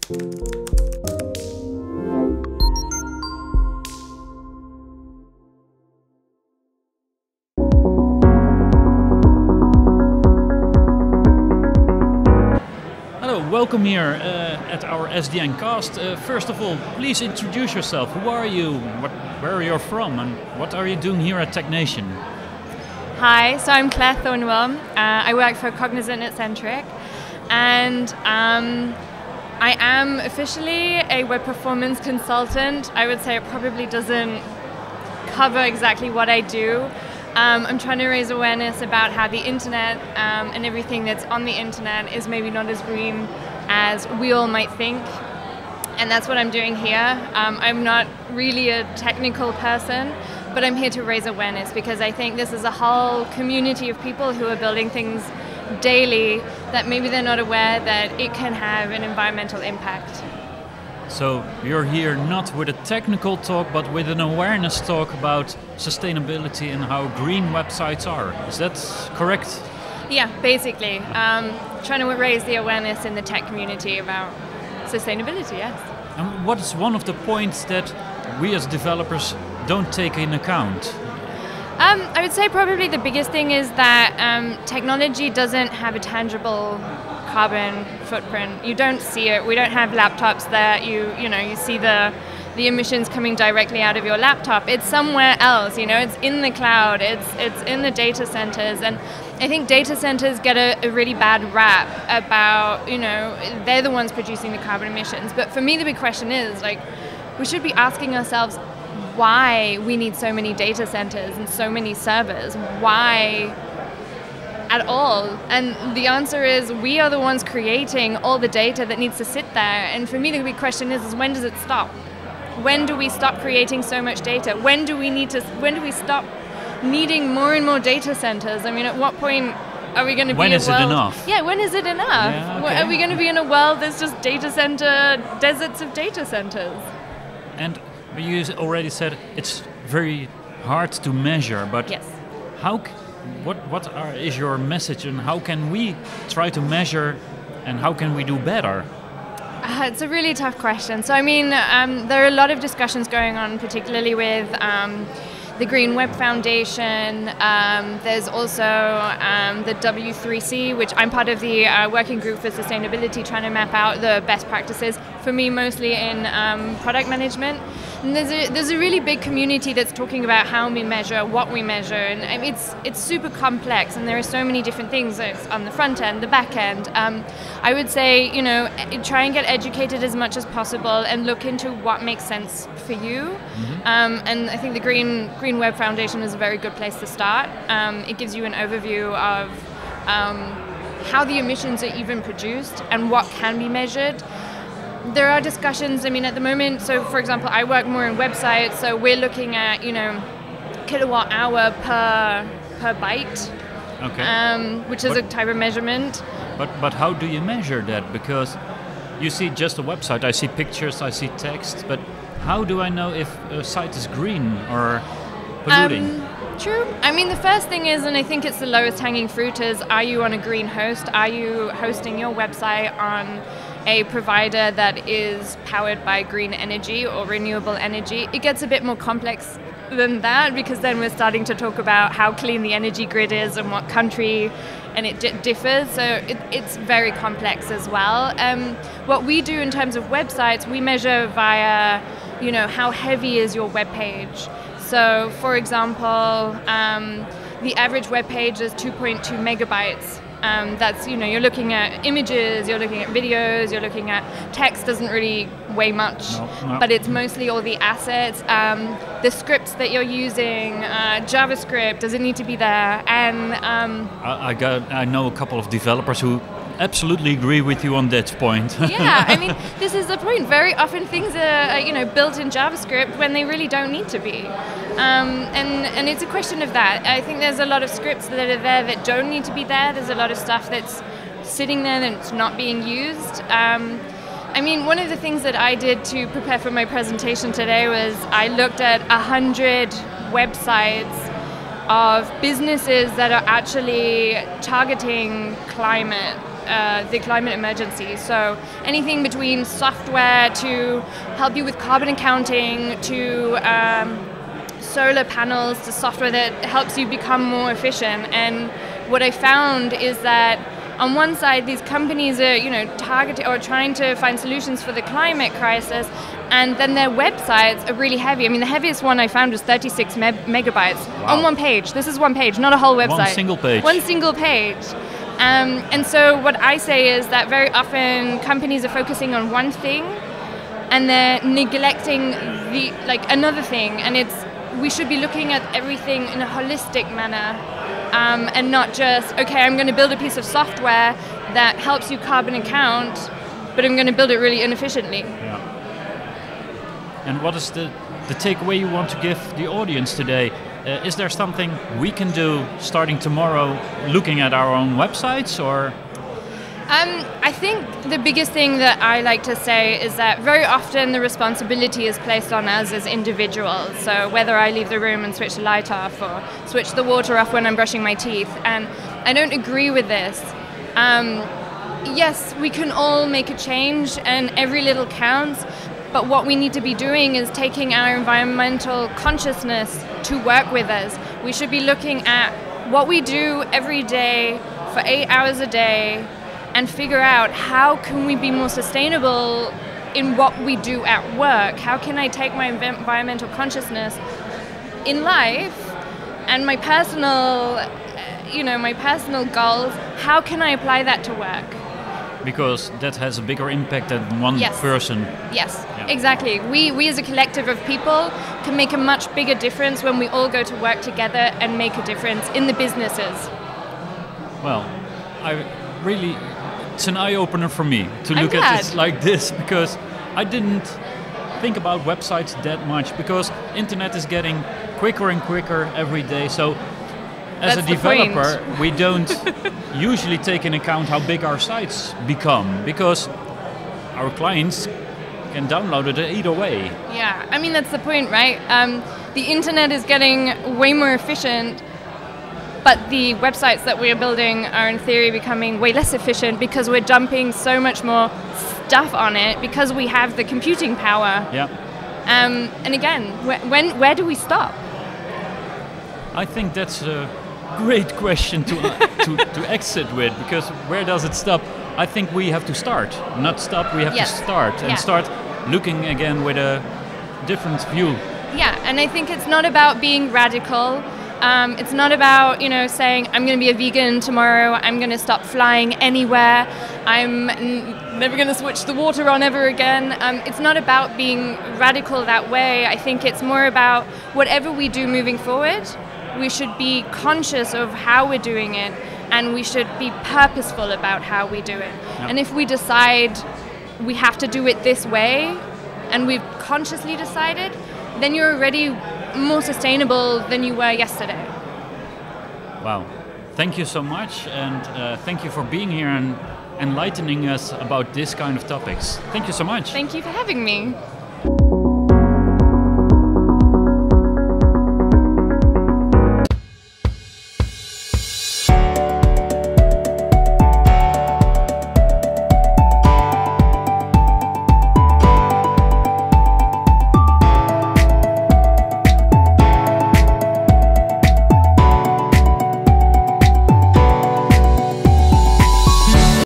Welcome here at our SDNcast. First of all, please introduce yourself. Who are you? Where are you from? And what are you doing here at TEQnation? Hi, so I'm Claire Thornewill. I work for Cognizant at Centric, and I am officially a web performance consultant. I would say it probably doesn't cover exactly what I do. I'm trying to raise awareness about how the internet and everything that's on the internet is maybe not as green as we all might think. And that's what I'm doing here. I'm not really a technical person, but I'm here to raise awareness because I think this is a whole community of people who are building things daily that maybe they're not aware that it can have an environmental impact. So you're here not with a technical talk, but with an awareness talk about sustainability and how green websites are. Is that correct? Yeah, basically. Trying to raise the awareness in the tech community about sustainability, yes. And what is one of the points that we as developers don't take in account? I would say probably the biggest thing is that technology doesn't have a tangible carbon footprint. You don't see it. We don't have laptops that you see the emissions coming directly out of your laptop. It's somewhere else, it's in the cloud, it's in the data centers. And I think data centers get a really bad rap about, they're the ones producing the carbon emissions. But for me, the big question is, we should be asking ourselves why we need so many data centers and so many servers. Why at all? And the answer is we are the ones creating all the data that needs to sit there. And for me, the big question is when does it stop? When do we stop creating so much data? When do we stop needing more and more data centers? I mean, at what point are we going to be in a world? When is it enough? Yeah, when is it enough? Yeah, okay. Are we going to be in a world that's just data center, deserts of data centers? And you already said it's very hard to measure, but yes. What is your message, and how can we try to measure, and how can we do better? It's a really tough question. So I mean, there are a lot of discussions going on, particularly with the Green Web Foundation. There's also the W3C, which I'm part of the working group for sustainability, trying to map out the best practices, for me mostly in product management. And there's a really big community that's talking about how we measure, what we measure, and I mean, it's super complex, and there are so many different things. It's on the front end, the back end. I would say, try and get educated as much as possible and look into what makes sense for you. Mm-hmm. And I think the Green Web Foundation is a very good place to start. It gives you an overview of how the emissions are even produced and what can be measured. There are discussions, at the moment, so for example, I work more in websites, so we're looking at, kilowatt hour per byte, okay. Which is a type of measurement. But how do you measure that? Because you see just a website, I see pictures, I see text, but how do I know if a site is green or polluting? True. The first thing is, and I think it's the lowest hanging fruit, is are you on a green host? Are you hosting your website on a provider that is powered by green energy or renewable energy? It gets a bit more complex than that, because then we're starting to talk about how clean the energy grid is and what country, and it differs, so it's very complex as well. What we do in terms of websites, we measure via, how heavy is your web page. So, for example, the average web page is 2.2 megabytes. That's, you're looking at images, you're looking at videos, you're looking at text, doesn't really weigh much, no. But it's mostly all the assets, the scripts that you're using, JavaScript, does it need to be there? And I know a couple of developers who absolutely agree with you on that point. Yeah, this is the point. Very often things are, built in JavaScript when they really don't need to be. And it's a question of that. I think there's a lot of scripts that are there that don't need to be there. There's a lot of stuff that's sitting there that's not being used. One of the things that I did to prepare for my presentation today was I looked at 100 websites of businesses that are actually targeting climate the climate emergency. So anything between software to help you with carbon accounting to solar panels to software that helps you become more efficient. And what I found is that on one side, these companies are, targeting or trying to find solutions for the climate crisis, and then their websites are really heavy. I mean, the heaviest one I found was 36 megabytes on one page. This is one page, not a whole website. One single page. One single page. And so what I say is that very often companies are focusing on one thing, and they're neglecting another thing. And we should be looking at everything in a holistic manner. And not just, okay, I'm going to build a piece of software that helps you carbon account, but I'm going to build it really inefficiently. Yeah. And what is the takeaway you want to give the audience today? Is there something we can do starting tomorrow looking at our own websites, or? I think the biggest thing that I like to say is that very often the responsibility is placed on us as individuals. So whether I leave the room and switch the light off or switch the water off when I'm brushing my teeth. And I don't agree with this. Yes, we can all make a change and every little counts. But what we need to be doing is taking our environmental consciousness to work with us. We should be looking at what we do every day for 8 hours a day and figure out how can we be more sustainable in what we do at work. How can I take my environmental consciousness in life and my personal, my personal goals, how can I apply that to work? Because that has a bigger impact than one person. Yes, yeah. Exactly. We as a collective of people can make a much bigger difference when we all go to work together and make a difference in the businesses. Well, it's an eye-opener for me to look at it like this, because I didn't think about websites that much, because internet is getting quicker and quicker every day. So as a developer, we don't usually take into account how big our sites become, because our clients can download it either way. Yeah, I mean, that's the point, right? The internet is getting way more efficient, but the websites that we're building are in theory becoming way less efficient because we're dumping so much more stuff on it because we have the computing power. Yeah. And again, where do we stop? I think that's a great question to exit with, because where does it stop? I think we have to start, not stop. We have to start and start looking again with a different view. Yeah, and I think it's not about being radical. It's not about, saying, I'm going to be a vegan tomorrow, I'm going to stop flying anywhere, I'm never going to switch the water on ever again. It's not about being radical that way. I think it's more about whatever we do moving forward, we should be conscious of how we're doing it, and we should be purposeful about how we do it. Yep. And if we decide we have to do it this way, and we've consciously decided, then you're already more sustainable than you were yesterday. Wow. Thank you so much, and thank you for being here and enlightening us about this kind of topics. Thank you so much. Thank you for having me.